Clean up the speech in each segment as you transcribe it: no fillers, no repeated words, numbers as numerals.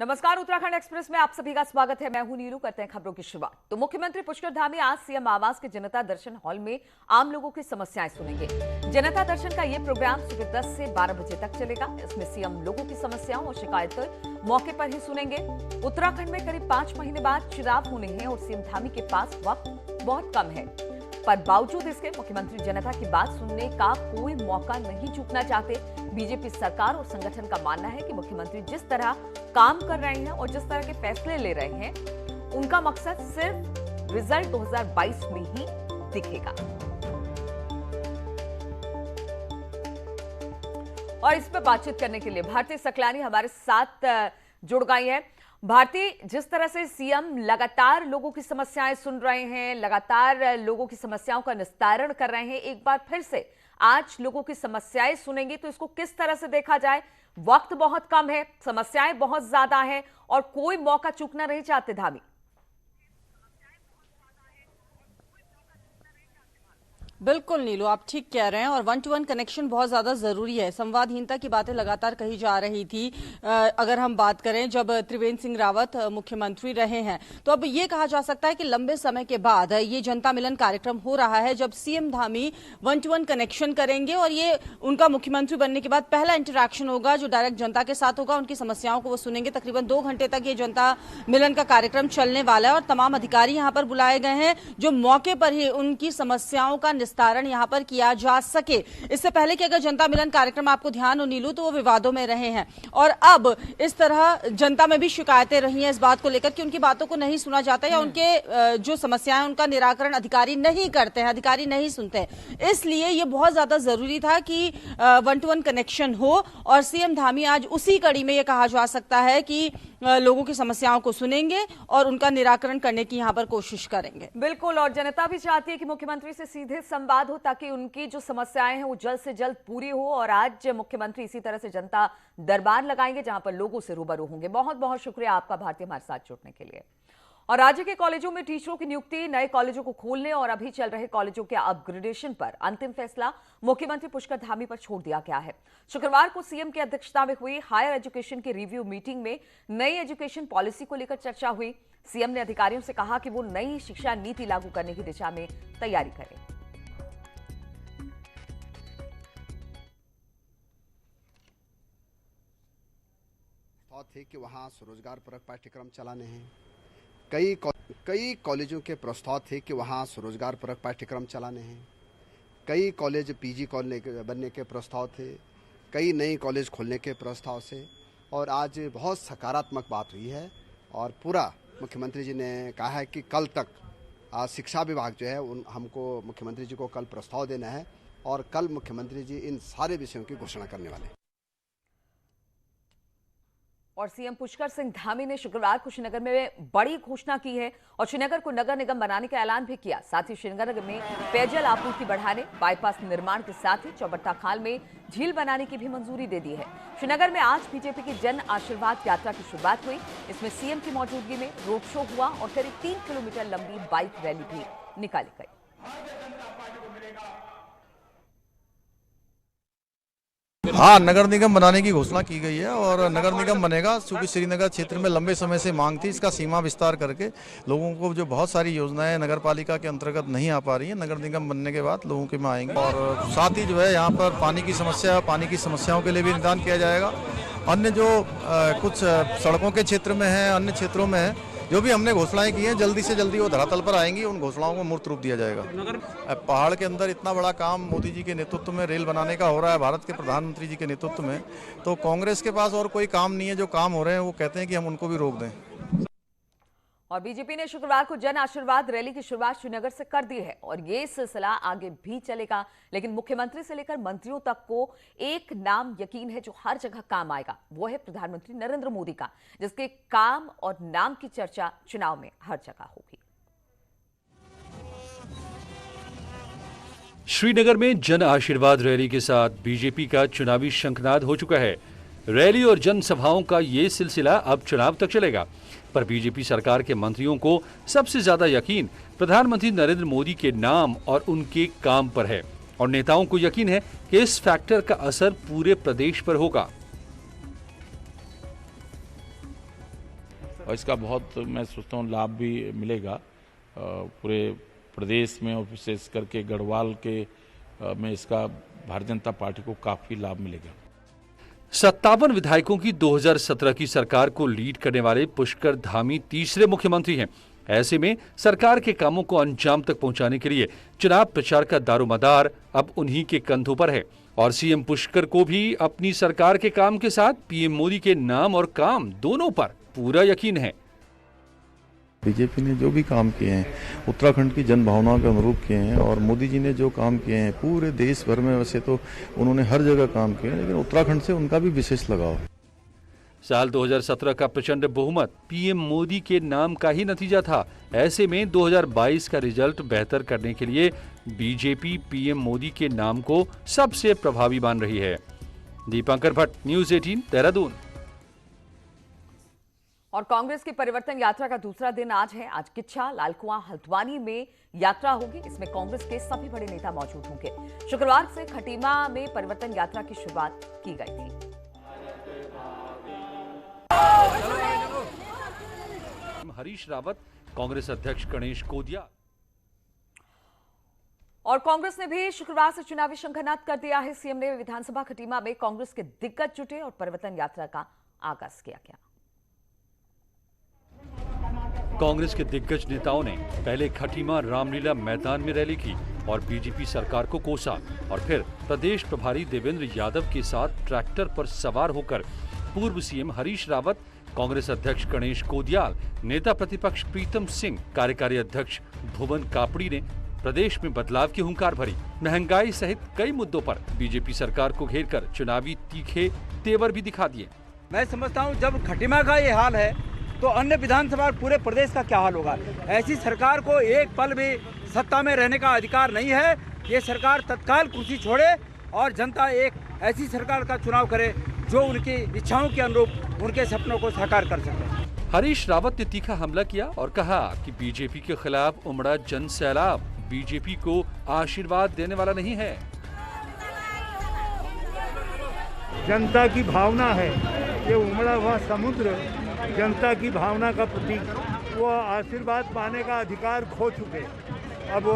नमस्कार, उत्तराखंड एक्सप्रेस में आप सभी का स्वागत है। मैं हूं नीरू। करते हैं खबरों की शुरुआत। तो मुख्यमंत्री पुष्कर धामी आज सीएम आवास के जनता दर्शन हॉल में आम लोगों की समस्याएं सुनेंगे। जनता दर्शन का यह प्रोग्राम सुबह 10 से 12 बजे तक चलेगा। इसमें सीएम लोगों की समस्याओं और शिकायतें मौके पर ही सुनेंगे। उत्तराखंड में करीब 5 महीने बाद चुनाव होने हैं और सीएम धामी के पास वक्त बहुत कम है, पर बावजूद इसके मुख्यमंत्री जनता की बात सुनने का कोई मौका नहीं चूकना चाहते। बीजेपी सरकार और संगठन का मानना है कि मुख्यमंत्री जिस तरह काम कर रहे हैं और जिस तरह के फैसले ले रहे हैं, उनका मकसद सिर्फ रिजल्ट 2022 में ही दिखेगा। और इस पर बातचीत करने के लिए भारती सकलानी हमारे साथ जुड़ गई है। भारती, जिस तरह से सीएम लगातार लोगों की समस्याएं सुन रहे हैं, लगातार लोगों की समस्याओं का निस्तारण कर रहे हैं, एक बार फिर से आज लोगों की समस्याएं सुनेंगे, तो इसको किस तरह से देखा जाए? वक्त बहुत कम है, समस्याएं बहुत ज्यादा हैं और कोई मौका चूकना नहीं चाहते धामी। बिल्कुल नीलू, आप ठीक कह रहे हैं और 1-to-1 कनेक्शन बहुत ज्यादा जरूरी है। संवादहीनता की बातें लगातार कही जा रही थी। अगर हम बात करें, जब त्रिवेंद्र सिंह रावत मुख्यमंत्री रहे हैं, तो अब ये कहा जा सकता है कि लंबे समय के बाद ये जनता मिलन कार्यक्रम हो रहा है, जब सीएम धामी 1-to-1 कनेक्शन करेंगे और ये उनका मुख्यमंत्री बनने के बाद पहला इंटरैक्शन होगा जो डायरेक्ट जनता के साथ होगा। उनकी समस्याओं को वो सुनेंगे। तकरीबन 2 घंटे तक ये जनता मिलन का कार्यक्रम चलने वाला है और तमाम अधिकारी यहाँ पर बुलाए गए हैं जो मौके पर ही उनकी समस्याओं का निस्तारण यहां पर किया जा सके। इससे पहले कि अगर जनता मिलन कार्यक्रम आपको ध्यान हो नीलू, तो वो विवादों में रहे हैं और अब इस तरह जनता में भी शिकायतें रही हैं इस बात को लेकर कि उनकी बातों को नहीं सुना जाता या उनके जो समस्याएं उनका निराकरण अधिकारी नहीं करते हैं, अधिकारी नहीं सुनते हैं। इसलिए ये बहुत ज्यादा जरूरी था कि 1-to-1 कनेक्शन हो और सीएम धामी आज उसी कड़ी में ये कहा जा सकता है कि लोगों की समस्याओं को सुनेंगे और उनका निराकरण करने की यहां पर कोशिश करेंगे। बिल्कुल, और जनता भी चाहती है कि मुख्यमंत्री से सीधे संवाद हो ताकि उनकी जो समस्याएं हैं वो जल्द से जल्द पूरी हो। और आज मुख्यमंत्री इसी तरह से जनता दरबार लगाएंगे जहां पर लोगों से रूबरू होंगे। बहुत बहुत शुक्रिया आपका भारती, हमारे साथ जुड़ने के लिए। और राज्य के कॉलेजों में टीचरों की नियुक्ति, नए कॉलेजों को खोलने और अभी चल रहे कॉलेजों के अपग्रेडेशन पर अंतिम फैसला मुख्यमंत्री पुष्कर धामी पर छोड़ दिया गया है। शुक्रवार को सीएम की अध्यक्षता में हुई हायर एजुकेशन की रिव्यू मीटिंग में नई एजुकेशन पॉलिसी को लेकर चर्चा हुई। सीएम ने अधिकारियों से कहा कि वो नई शिक्षा नीति लागू करने की दिशा में तैयारी करें। थे कि वहाँ स्वरोजगार परक पाठ्यक्रम चलाने हैं। कई कॉलेजों के प्रस्ताव थे कि वहाँ स्वरोजगार परक पाठ्यक्रम चलाने हैं। कई कॉलेज पीजी कॉलेज बनने के प्रस्ताव थे, कई नई कॉलेज खोलने के प्रस्ताव से, और आज बहुत सकारात्मक बात हुई है। और पूरा मुख्यमंत्री जी ने कहा है कि कल तक शिक्षा विभाग जो है हमको मुख्यमंत्री जी को कल प्रस्ताव देना है और कल मुख्यमंत्री जी इन सारे विषयों की घोषणा करने वाले हैं। और सीएम पुष्कर सिंह धामी ने शुक्रवार को श्रीनगर में बड़ी घोषणा की है और श्रीनगर को नगर निगम बनाने का ऐलान भी किया। साथ ही श्रीनगर में पेयजल आपूर्ति बढ़ाने, बाईपास निर्माण के साथ ही चौबट्टा खाल में झील बनाने की भी मंजूरी दे दी है। श्रीनगर में आज बीजेपी की जन आशीर्वाद यात्रा की शुरुआत हुई। इसमें सीएम की मौजूदगी में रोड शो हुआ और करीब 3 किलोमीटर लंबी बाइक रैली भी निकाली गई। हाँ, नगर निगम बनाने की घोषणा की गई है और नगर निगम बनेगा क्योंकि श्रीनगर क्षेत्र में लंबे समय से मांग थी इसका सीमा विस्तार करके। लोगों को जो बहुत सारी योजनाएं नगर पालिका के अंतर्गत नहीं आ पा रही हैं, नगर निगम बनने के बाद लोगों के में आएंगे। और साथ ही जो है यहाँ पर पानी की समस्याओं के लिए भी निदान किया जाएगा। अन्य जो कुछ सड़कों के क्षेत्र में है, अन्य क्षेत्रों में है, जो भी हमने घोषणाएं की हैं, जल्दी से जल्दी वो धरातल पर आएंगी। उन घोषणाओं को मूर्त रूप दिया जाएगा। पहाड़ के अंदर इतना बड़ा काम मोदी जी के नेतृत्व में रेल बनाने का हो रहा है, भारत के प्रधानमंत्री जी के नेतृत्व में, तो कांग्रेस के पास और कोई काम नहीं है। जो काम हो रहे हैं वो कहते हैं कि हम उनको भी रोक दें। और बीजेपी ने शुक्रवार को जन आशीर्वाद रैली की शुरुआत श्रीनगर से कर दी है और ये सिलसिला आगे भी चलेगा। लेकिन मुख्यमंत्री से लेकर मंत्रियों तक को एक नाम यकीन है जो हर जगह काम आएगा, वो है प्रधानमंत्री नरेंद्र मोदी का, जिसके काम और नाम की चर्चा चुनाव में हर जगह होगी। श्रीनगर में जन आशीर्वाद रैली के साथ बीजेपी का चुनावी शंखनाद हो चुका है। रैली और जनसभाओं का ये सिलसिला अब चुनाव तक चलेगा, पर बीजेपी सरकार के मंत्रियों को सबसे ज्यादा यकीन प्रधानमंत्री नरेंद्र मोदी के नाम और उनके काम पर है और नेताओं को यकीन है कि इस फैक्टर का असर पूरे प्रदेश पर होगा। और इसका बहुत मैं सोचता हूँ लाभ भी मिलेगा पूरे प्रदेश में, और विशेष करके गढ़वाल के में इसका भारतीय जनता पार्टी को काफी लाभ मिलेगा। 57 विधायकों की 2017 की सरकार को लीड करने वाले पुष्कर धामी तीसरे मुख्यमंत्री हैं। ऐसे में सरकार के कामों को अंजाम तक पहुंचाने के लिए चुनाव प्रचार का दारोमदार अब उन्हीं के कंधों पर है और सीएम पुष्कर को भी अपनी सरकार के काम के साथ पीएम मोदी के नाम और काम दोनों पर पूरा यकीन है। बीजेपी ने जो भी काम किए हैं उत्तराखंड की जन भावनाओं के अनुरूप किए हैं, और मोदी जी ने जो काम किए हैं पूरे देश भर में, वैसे तो उन्होंने हर जगह काम किए हैं, लेकिन उत्तराखंड से उनका भी विशेष लगाव है। साल 2017 का प्रचंड बहुमत पीएम मोदी के नाम का ही नतीजा था। ऐसे में 2022 का रिजल्ट बेहतर करने के लिए बीजेपी पीएम मोदी के नाम को सबसे प्रभावी मान रही है। दीपांकर भट्ट, न्यूज़ 18, देहरादून। और कांग्रेस की परिवर्तन यात्रा का दूसरा दिन आज है। आज किच्छा, लालकुआं, हल्द्वानी में यात्रा होगी। इसमें कांग्रेस के सभी बड़े नेता मौजूद होंगे। शुक्रवार से खटीमा में परिवर्तन यात्रा की शुरुआत की गई थी। हरीश रावत, कांग्रेस अध्यक्ष गणेश कोदियाल। और कांग्रेस ने भी शुक्रवार से चुनावी शंखनाद कर दिया है। सीएम ने विधानसभा खटीमा में कांग्रेस के दिग्गज जुटे और परिवर्तन यात्रा का आगाज किया गया। कांग्रेस के दिग्गज नेताओं ने पहले खटीमा रामलीला मैदान में रैली की और बीजेपी सरकार को कोसा, और फिर प्रदेश प्रभारी देवेंद्र यादव के साथ ट्रैक्टर पर सवार होकर पूर्व सीएम हरीश रावत, कांग्रेस अध्यक्ष गणेश कोदियाल, नेता प्रतिपक्ष प्रीतम सिंह, कार्यकारी अध्यक्ष भुवन कापड़ी ने प्रदेश में बदलाव की हुंकार भरी। महंगाई सहित कई मुद्दों पर बीजेपी सरकार को घेरकर चुनावी तीखे तेवर भी दिखा दिए। मैं समझता हूं जब खटीमा का ये हाल है तो अन्य विधानसभा पूरे प्रदेश का क्या हाल होगा। ऐसी सरकार को एक पल भी सत्ता में रहने का अधिकार नहीं है। ये सरकार तत्काल कुर्सी छोड़े और जनता एक ऐसी सरकार का चुनाव करे जो उनकी इच्छाओं के अनुरूप उनके सपनों को साकार कर सके। हरीश रावत ने तीखा हमला किया और कहा कि बीजेपी के खिलाफ उमड़ा जन सैलाब बीजेपी को आशीर्वाद देने वाला नहीं है। जनता की भावना है, ये उमड़ा हुआ समुद्र जनता की भावना का प्रतीक। वो आशीर्वाद पाने का अधिकार खो चुके। अब वो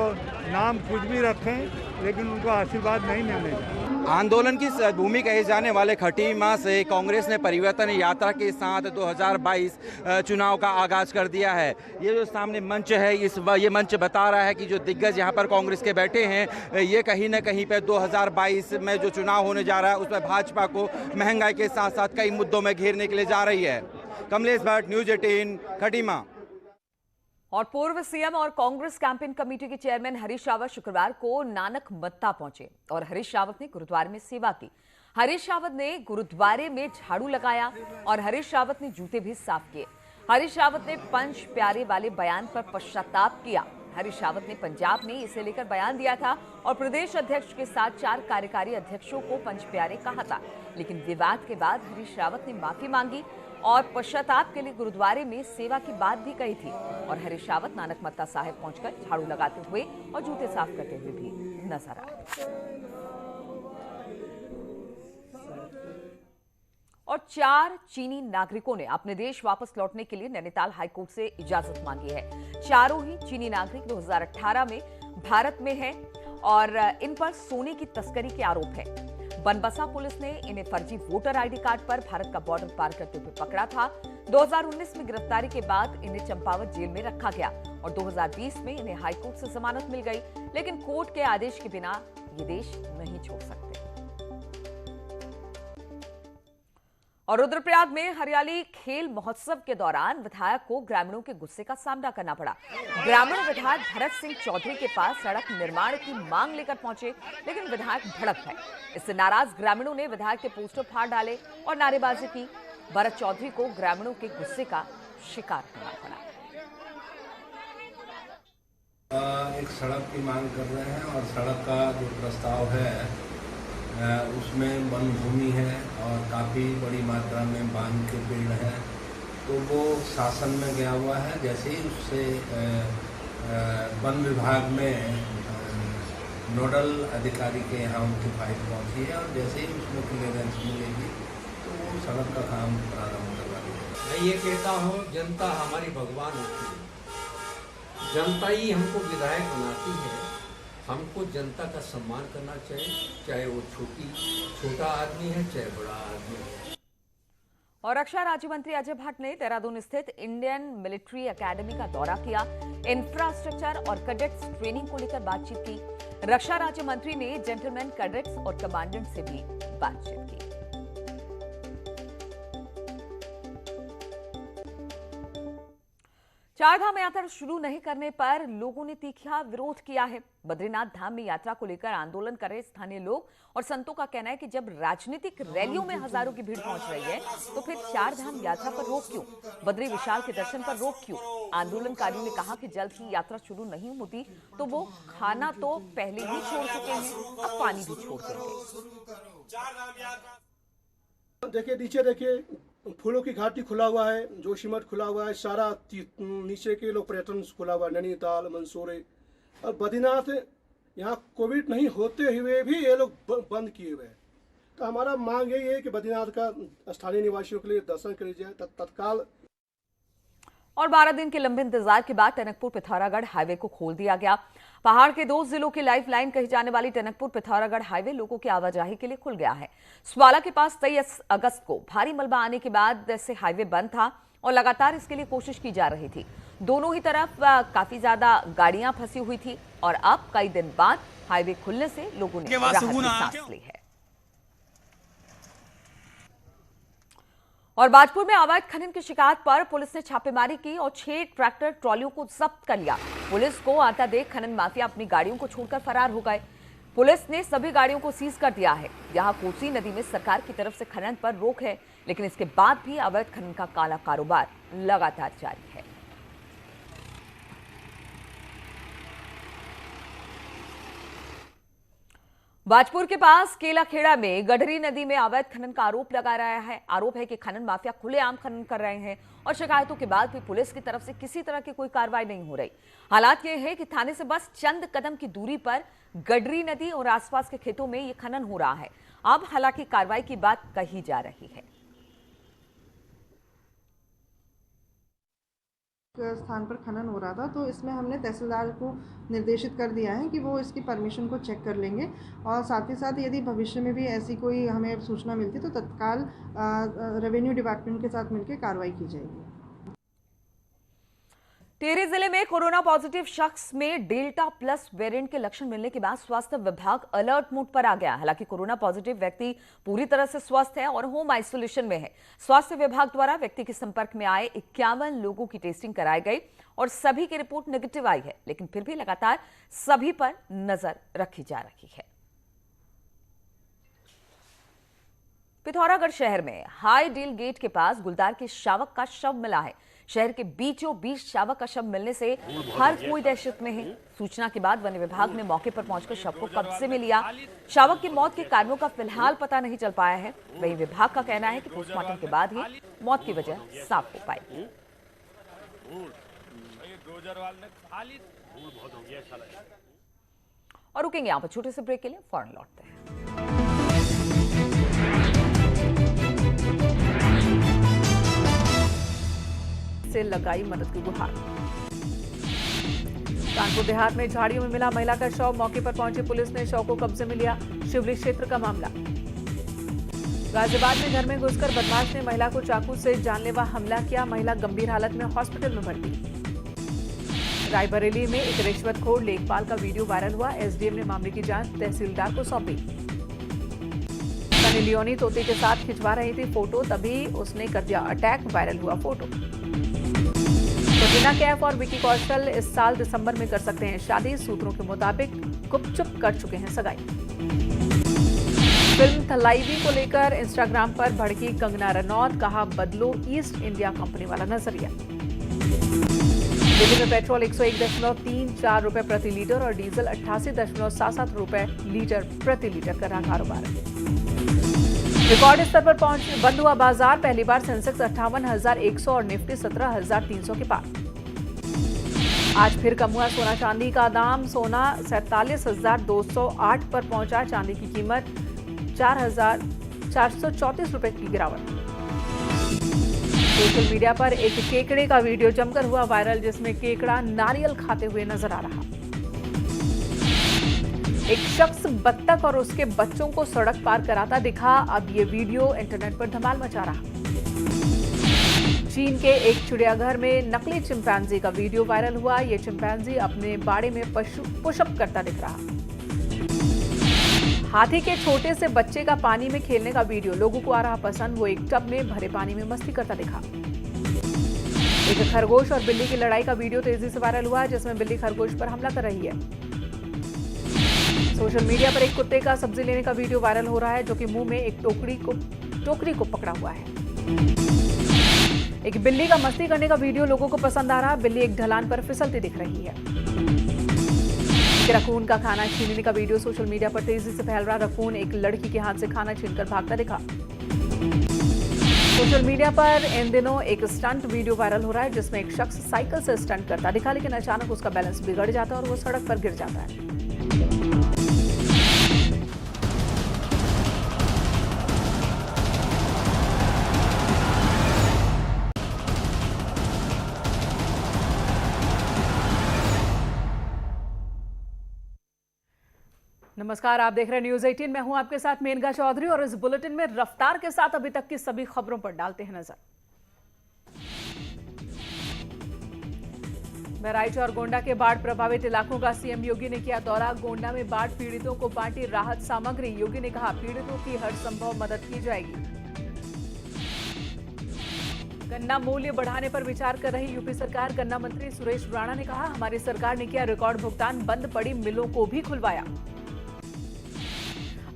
नाम कुछ भी रखें लेकिन उनको आशीर्वाद नहीं मिलेगा। आंदोलन की भूमि कहे जाने वाले खटीमा से कांग्रेस ने परिवर्तन यात्रा के साथ 2022 चुनाव का आगाज कर दिया है। ये जो सामने मंच है, ये मंच बता रहा है कि जो दिग्गज यहाँ पर कांग्रेस के बैठे हैं, ये कहीं न कहीं पे 2022 में जो चुनाव होने जा रहा है उसमें भाजपा को महंगाई के साथ साथ कई मुद्दों में घेरने के लिए जा रही है। कमलेश भट्ट, न्यूज़ 18, खटीमा। और पूर्व सीएम और कांग्रेस कैंपेन कमेटी के चेयरमैन हरीश रावत शुक्रवार को नानक मत्ता पहुंचे और हरीश रावत ने गुरुद्वारे में सेवा की। हरीश रावत ने गुरुद्वारे में झाड़ू लगाया और हरीश रावत ने जूते भी साफ किए। हरीश रावत ने पंच प्यारे वाले बयान पर पश्चाताप किया। हरीश रावत ने पंजाब में इसे लेकर बयान दिया था और प्रदेश अध्यक्ष के साथ 4 कार्यकारी अध्यक्षों को पंच प्यारे कहा था, लेकिन विवाद के बाद हरीश रावत ने माफी मांगी और पश्चाताप के लिए गुरुद्वारे में सेवा की बात भी कही थी। और हरीश रावत नानक मत्ता साहिब पहुंचकर झाड़ू लगाते हुए और जूते साफ करते हुए भी नजर आए। और 4 चीनी नागरिकों ने अपने देश वापस लौटने के लिए नैनीताल हाईकोर्ट से इजाजत मांगी है। चारों ही चीनी नागरिक 2018 में भारत में हैं और इन पर सोने की तस्करी के आरोप है। बनबसा पुलिस ने इन्हें फर्जी वोटर आईडी कार्ड पर भारत का बॉर्डर पार करते हुए पकड़ा था। 2019 में गिरफ्तारी के बाद इन्हें चंपावत जेल में रखा गया और 2020 में इन्हें हाईकोर्ट से जमानत मिल गई, लेकिन कोर्ट के आदेश के बिना ये देश नहीं छोड़ सकते। और रुद्रप्रयाग में हरियाली खेल महोत्सव के दौरान विधायक को ग्रामीणों के गुस्से का सामना करना पड़ा। ग्रामीण विधायक भरत सिंह चौधरी के पास सड़क निर्माण की मांग लेकर पहुंचे, लेकिन विधायक भड़क गए। इससे नाराज ग्रामीणों ने विधायक के पोस्टर फाड़ डाले और नारेबाजी की। भरत चौधरी को ग्रामीणों के गुस्से का शिकार होना पड़ा। एक सड़क की मांग कर रहे हैं और सड़क का जो प्रस्ताव है उसमें वन भूमि है और काफ़ी बड़ी मात्रा में बांध के पेड़ है, तो वो शासन में गया हुआ है। जैसे ही उससे वन विभाग में नोडल अधिकारी के यहाँ उनकी फाइल पहुँची है और जैसे ही उसमें क्लियरेंस मिलेगी तो वो सड़क का काम प्रारंभ करवा दिया। मैं ये कहता हूँ, जनता हमारी भगवान होती है। जनता ही हमको विधायक बनाती है। हमको जनता का सम्मान करना चाहिए, चाहे वो छोटा आदमी है, चाहे बड़ा आदमी है। और रक्षा राज्य मंत्री अजय भट्ट ने देहरादून स्थित इंडियन मिलिट्री एकेडमी का दौरा किया। इंफ्रास्ट्रक्चर और कैडेट्स ट्रेनिंग को लेकर बातचीत की। रक्षा राज्य मंत्री ने जेंटलमैन कैडेट्स और कमांडेंट से भी बातचीत की। चारधाम यात्रा शुरू नहीं करने पर लोगों ने तीखा विरोध किया है। बद्रीनाथ धाम में यात्रा को लेकर आंदोलन कर रहे स्थानीय लोग और संतों का कहना है कि जब राजनीतिक रैलियों में हजारों की भीड़ पहुंच रही है तो फिर चारधाम यात्रा पर रोक क्यों? बद्री विशाल के दर्शन पर रोक क्यों? आंदोलनकारियों ने कहा कि जल्द ही यात्रा शुरू नहीं होती तो वो खाना तो पहले ही छोड़ चुके हैं, अब पानी भी छोड़ देंगे। देखिए नीचे देखिए, फूलों की घाटी खुला हुआ है, जोशीमठ खुला हुआ है, सारा नीचे के लोग पर्यटन खुला हुआ है, नैनीताल, मंसूरी और बद्रीनाथ। यहाँ कोविड नहीं होते हुए भी ये लोग बंद किए हुए हैं। तो हमारा मांग यही है कि बद्रीनाथ का स्थानीय निवासियों के लिए दर्शन करी जाए तत्काल। और 12 दिन के लंबे इंतजार के बाद टनकपुर पिथौरागढ़ हाईवे को खोल दिया गया। पहाड़ के 2 जिलों की लाइफ लाइन कही जाने वाली टनकपुर पिथौरागढ़ हाईवे लोगों की आवाजाही के लिए खुल गया है। स्वाला के पास 23 अगस्त को भारी मलबा आने के बाद से हाईवे बंद था और लगातार इसके लिए कोशिश की जा रही थी। दोनों ही तरफ काफी ज्यादा गाड़ियां फंसी हुई थी और अब कई दिन बाद हाईवे खुलने से लोगों ने राहत की सांस ली है। और बाजपुर में अवैध खनन की शिकायत पर पुलिस ने छापेमारी की और 6 ट्रैक्टर ट्रॉलियों को जब्त कर लिया। पुलिस को आता देख खनन माफिया अपनी गाड़ियों को छोड़कर फरार हो गए। पुलिस ने सभी गाड़ियों को सीज कर दिया है। यहां कोसी नदी में सरकार की तरफ से खनन पर रोक है, लेकिन इसके बाद भी अवैध खनन का काला कारोबार लगातार जारी है। बाजपुर के पास केलाखेड़ा में गडरी नदी में अवैध खनन का आरोप लगा रहा है। आरोप है कि खनन माफिया खुलेआम खनन कर रहे हैं और शिकायतों के बाद भी पुलिस की तरफ से किसी तरह की कोई कार्रवाई नहीं हो रही। हालात ये है कि थाने से बस चंद कदम की दूरी पर गडरी नदी और आसपास के खेतों में ये खनन हो रहा है। अब हालांकि कार्रवाई की बात कही जा रही है। स्थान पर खनन हो रहा था, तो इसमें हमने तहसीलदार को निर्देशित कर दिया है कि वो इसकी परमिशन को चेक कर लेंगे और साथ ही साथ यदि भविष्य में भी ऐसी कोई हमें सूचना मिलती तो तत्काल रेवेन्यू डिपार्टमेंट के साथ मिलकर कार्रवाई की जाएगी। टिहरी जिले में कोरोना पॉजिटिव शख्स में डेल्टा प्लस वेरिएंट के लक्षण मिलने के बाद स्वास्थ्य विभाग अलर्ट मोड पर आ गया। हालांकि कोरोना पॉजिटिव व्यक्ति पूरी तरह से स्वस्थ है और होम आइसोलेशन में है। स्वास्थ्य विभाग द्वारा व्यक्ति के संपर्क में आए 51 लोगों की टेस्टिंग कराई गई और सभी की रिपोर्ट नेगेटिव आई है, लेकिन फिर भी लगातार सभी पर नजर रखी जा रही है। पिथौरागढ़ शहर में हाई डील गेट के पास गुलदार के शावक का शव मिला है। शहर के बीचों बीच शावक का शव मिलने से हर कोई दहशत में है। सूचना के बाद वन विभाग ने मौके पर पहुंचकर शव को कब्जे में लिया। शावक की मौत के कारणों का फिलहाल पता नहीं चल पाया है। वहीं विभाग का कहना है कि पोस्टमार्टम के बाद ही मौत की वजह साफ हो पाएगी। और रुकेंगे यहाँ पर छोटे से ब्रेक के लिए, फौरन लौटते हैं। से लगाई मदद की गुहार। कानपुर देहात में झाड़ियों में मिला महिला का शव। मौके पर पहुंची पुलिस ने शव को कब्जे में लिया। शिवली क्षेत्र का मामला। गाजियाबाद में घर में घुसकर बदमाश ने महिला को चाकू से जानलेवा हमला किया। महिला गंभीर हालत में हॉस्पिटल में भर्ती। रायबरेली में एक रिश्वतखोर लेखपाल का वीडियो वायरल हुआ। एसडीएम ने मामले की जांच तहसीलदार को सौंपी। सनी लियोनी तोते के साथ खिंचवा रही थी फोटो, तभी उसने कर दिया अटैक। वायरल हुआ फोटो। कटरीना कैफ और विकी कौशल इस साल दिसंबर में कर सकते हैं शादी। सूत्रों के मुताबिक गुपचुप कर चुके हैं सगाई। फिल्म थलाइवी को लेकर इंस्टाग्राम पर भड़की कंगना रनौत। कहा बदलो ईस्ट इंडिया कंपनी वाला नजरिया। दिल्ली में पेट्रोल 101.34 रुपए प्रति लीटर और डीजल 88.77 रुपए लीटर प्रति लीटर कर रहा कारोबार। रिकॉर्ड स्तर पर बंद हुआ बाजार। पहली बार सेंसेक्स 58,100 और निफ्टी 17,300 के पार। आज फिर कम हुआ सोना चांदी का दाम। सोना 47,208 पर पहुंचा। चांदी की कीमत 4,434 रुपए की गिरावट। सोशल मीडिया पर एक केकड़े का वीडियो जमकर हुआ वायरल, जिसमें केकड़ा नारियल खाते हुए नजर आ रहा। एक शख्स बत्तख और उसके बच्चों को सड़क पार कराता दिखा। अब ये वीडियो इंटरनेट पर धमाल मचा रहा। चीन के एक चिड़ियाघर में नकली चिंपैंजी का वीडियो वायरल हुआ। ये चिंपैंजी अपने बाड़े में पुशअप करता दिख रहा। हाथी के छोटे से बच्चे का पानी में खेलने का वीडियो लोगों को आ रहा पसंद। वो एक टब में भरे पानी में मस्ती करता दिखा। एक खरगोश और बिल्ली की लड़ाई का वीडियो तेजी से वायरल हुआ, जिसमें बिल्ली खरगोश पर हमला कर रही है। सोशल मीडिया पर एक कुत्ते का सब्जी लेने का वीडियो वायरल हो रहा है, जो कि मुंह में एक टोकरी को पकड़ा हुआ है। एक बिल्ली का मस्ती करने का वीडियो लोगों को पसंद आ रहा। बिल्ली एक ढलान पर फिसलती दिख रही है। रकून का खाना छीनने का वीडियो सोशल मीडिया पर तेजी से फैल रहा। रकून एक लड़की के हाथ से खाना छीनकर भागता दिखा। सोशल मीडिया पर इन दिनों एक स्टंट वीडियो वायरल हो रहा है, जिसमें एक शख्स साइकिल से स्टंट करता दिखा, लेकिन अचानक उसका बैलेंस बिगड़ जाता है और वो सड़क पर गिर जाता है। नमस्कार, आप देख रहे हैं न्यूज 18। मैं हूं आपके साथ मेनका चौधरी और इस बुलेटिन में रफ्तार के साथ अभी तक की सभी खबरों पर डालते हैं नजर। बहराइच और गोंडा के बाढ़ प्रभावित इलाकों का सीएम योगी ने किया दौरा। गोंडा में बाढ़ पीड़ितों को बांटी राहत सामग्री। योगी ने कहा, पीड़ितों की हर संभव मदद की जाएगी। गन्ना मूल्य बढ़ाने पर विचार कर रही यूपी सरकार। गन्ना मंत्री सुरेश राणा ने कहा, हमारी सरकार ने किया रिकॉर्ड भुगतान, बंद पड़ी मिलों को भी खुलवाया।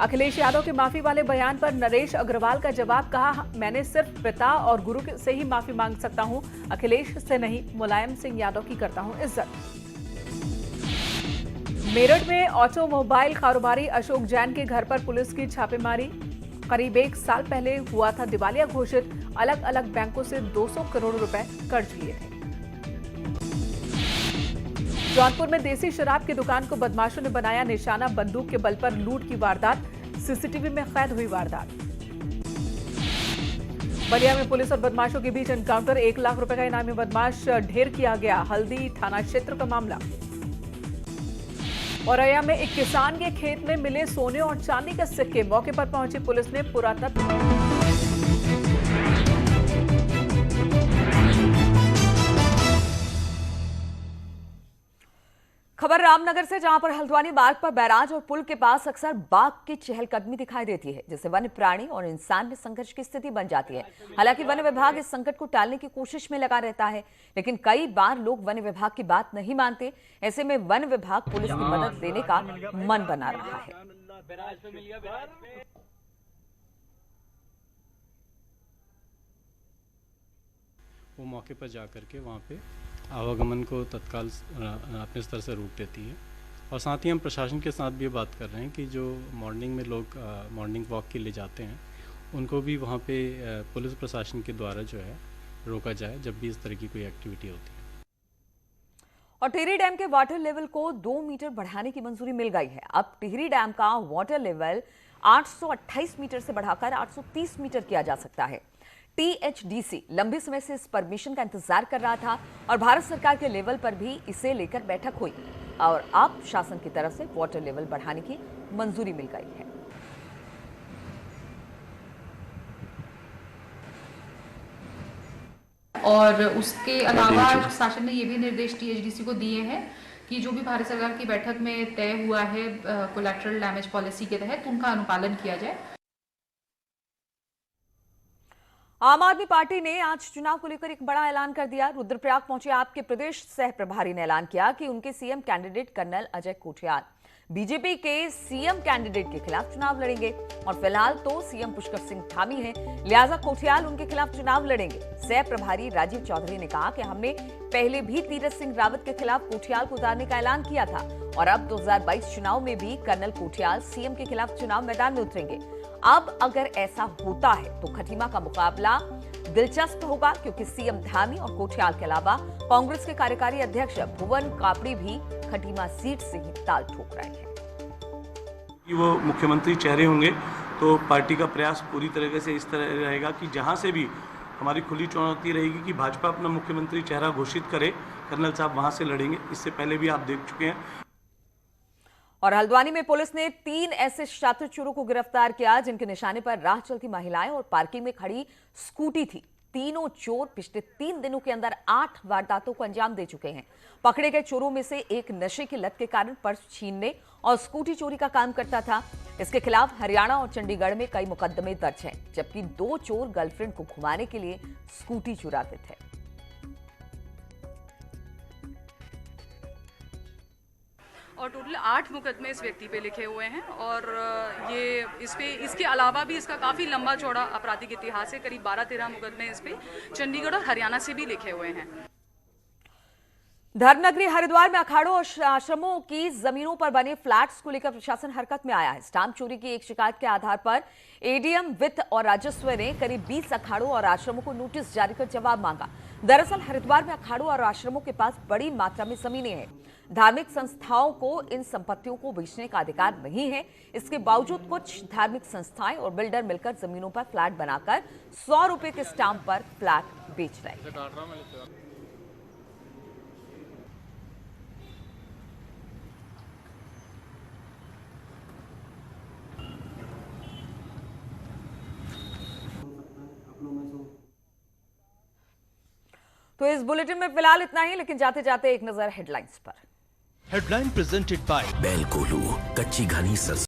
अखिलेश यादव के माफी वाले बयान पर नरेश अग्रवाल का जवाब, कहा, मैंने सिर्फ पिता और गुरु से ही माफी मांग सकता हूं, अखिलेश से नहीं। मुलायम सिंह यादव की करता हूं इज्जत। मेरठ में ऑटोमोबाइल कारोबारी अशोक जैन के घर पर पुलिस की छापेमारी। करीब 1 साल पहले हुआ था दिवालिया घोषित। अलग अलग बैंकों से 200 करोड़ रुपए कर्ज लिए थे। जौनपुर में देसी शराब की दुकान को बदमाशों ने बनाया निशाना। बंदूक के बल पर लूट की वारदात। सीसीटीवी में कैद हुई वारदात। बलिया में पुलिस और बदमाशों के बीच एनकाउंटर। 1 लाख रुपए का इनामी बदमाश ढेर किया गया। हल्दी थाना क्षेत्र का मामला। औरैया में एक किसान के खेत में मिले सोने और चांदी के सिक्के। मौके पर पहुंची पुलिस ने पुरातत्व खबर रामनगर से, जहां पर हल्द्वानी मार्ग पर बैराज और पुल के पास अक्सर बाघ की चहलकदमी दिखाई देती है, जिससे वन्य प्राणी और इंसान में संघर्ष की स्थिति बन जाती है। हालांकि वन विभाग इस संकट को टालने की कोशिश में लगा रहता है, लेकिन कई बार लोग वन विभाग की बात नहीं मानते। ऐसे में वन विभाग पुलिस की मदद देने का मन बना रहा है। वो मौके पर जाकर के वहाँ पे आवागमन को तत्काल अपने स्तर से रोक देती है। और साथ ही हम प्रशासन के साथ भी ये बात कर रहे हैं कि जो मॉर्निंग में लोग मॉर्निंग वॉक के लिए जाते हैं, उनको भी वहाँ पे पुलिस प्रशासन के द्वारा जो है रोका जाए जब भी इस तरह की कोई एक्टिविटी होती है। और टिहरी डैम के वाटर लेवल को 2 मीटर बढ़ाने की मंजूरी मिल गई है। अब टिहरी डैम का वाटर लेवल 828 मीटर से बढ़ाकर 830 मीटर किया जा सकता है। टीएचडीसी लंबे समय से इस परमिशन का इंतजार कर रहा था और भारत सरकार के लेवल पर भी इसे लेकर बैठक हुई और अब शासन की तरफ से वाटर लेवल बढ़ाने की मंजूरी मिल गई है। और उसके अलावा शासन ने ये भी निर्देश टीएचडीसी को दिए हैं कि जो भी भारत सरकार की बैठक में तय हुआ है कोलैटरल डैमेज पॉलिसी के तहत, उनका अनुपालन किया जाए। आम आदमी पार्टी ने आज चुनाव को लेकर एक बड़ा ऐलान कर दिया। रुद्रप्रयाग पहुंचे आप के प्रदेश सह प्रभारी ने ऐलान किया कि उनके CM candidate colonel Ajay Kothiyal BJP के सीएम कैंडिडेट के खिलाफ चुनाव लड़ेंगे और फिलहाल तो सीएम पुष्कर सिंह धामी हैं, लिहाजा कोठियाल उनके खिलाफ चुनाव लड़ेंगे। सह प्रभारी राजीव चौधरी ने कहा कि हमने पहले भी तीरथ सिंह रावत के खिलाफ कोठियाल को उतारने का ऐलान किया था और अब 2022 चुनाव में भी कर्नल कोठियाल सीएम के खिलाफ चुनाव मैदान में उतरेंगे। अब अगर ऐसा होता है तो खटीमा का मुकाबला दिलचस्प होगा, क्योंकि सीएम धामी और कोठियाल के अलावा कांग्रेस के कार्यकारी अध्यक्ष भुवन कापड़ी भी खटीमा सीट से ही ताल ठोक रहे हैं। वो मुख्यमंत्री चेहरे होंगे तो पार्टी का प्रयास पूरी तरीके से इस तरह रहेगा कि जहां से भी हमारी खुली चुनौती रहेगी कि भाजपा अपना मुख्यमंत्री चेहरा घोषित करे, कर्नल साहब वहां से लड़ेंगे। इससे पहले भी आप देख चुके हैं। और हल्द्वानी में पुलिस ने 3 ऐसे छात्र चोरों को गिरफ्तार किया जिनके निशाने पर राह चलती महिलाएं और पार्किंग में खड़ी स्कूटी थी। तीनों चोर पिछले 3 दिनों के अंदर 8 वारदातों को अंजाम दे चुके हैं। पकड़े गए चोरों में से एक नशे की लत के कारण पर्स छीनने और स्कूटी चोरी का काम करता था। इसके खिलाफ हरियाणा और चंडीगढ़ में कई मुकदमे दर्ज हैं, जबकि 2 चोर गर्लफ्रेंड को घुमाने के लिए स्कूटी चुराते थे। और टोटल 8 मुकदमे इस व्यक्ति पे लिखे हुए हैं और ये इसके अलावा भी इसका काफ़ी लंबा चौड़ा आपराधिक इतिहास है। करीब 12-13 मुकदमे इस पे चंडीगढ़ और हरियाणा से भी लिखे हुए हैं। धर्मनगरी हरिद्वार में अखाड़ों और आश्रमों की जमीनों पर बने फ्लैट्स को लेकर प्रशासन हरकत में आया है। स्टाम्प चोरी की एक शिकायत के आधार पर एडीएम वित्त और राजस्व ने करीब 20 अखाड़ों और आश्रमों को नोटिस जारी कर जवाब मांगा। दरअसल हरिद्वार में अखाड़ों और आश्रमों के पास बड़ी मात्रा में जमीनें हैं। धार्मिक संस्थाओं को इन संपत्तियों को बेचने का अधिकार नहीं है। इसके बावजूद कुछ धार्मिक संस्थाएं और बिल्डर मिलकर जमीनों पर फ्लैट बनाकर 100 रुपए के स्टाम्प पर फ्लैट बेच रहे हैं। तो इस बुलेटिन में फिलहाल इतना ही, लेकिन जाते जाते एक नजर हेडलाइंस पर। हेडलाइन प्रेजेंटेड बाय बेल कोलू, कच्ची घनी सरसों।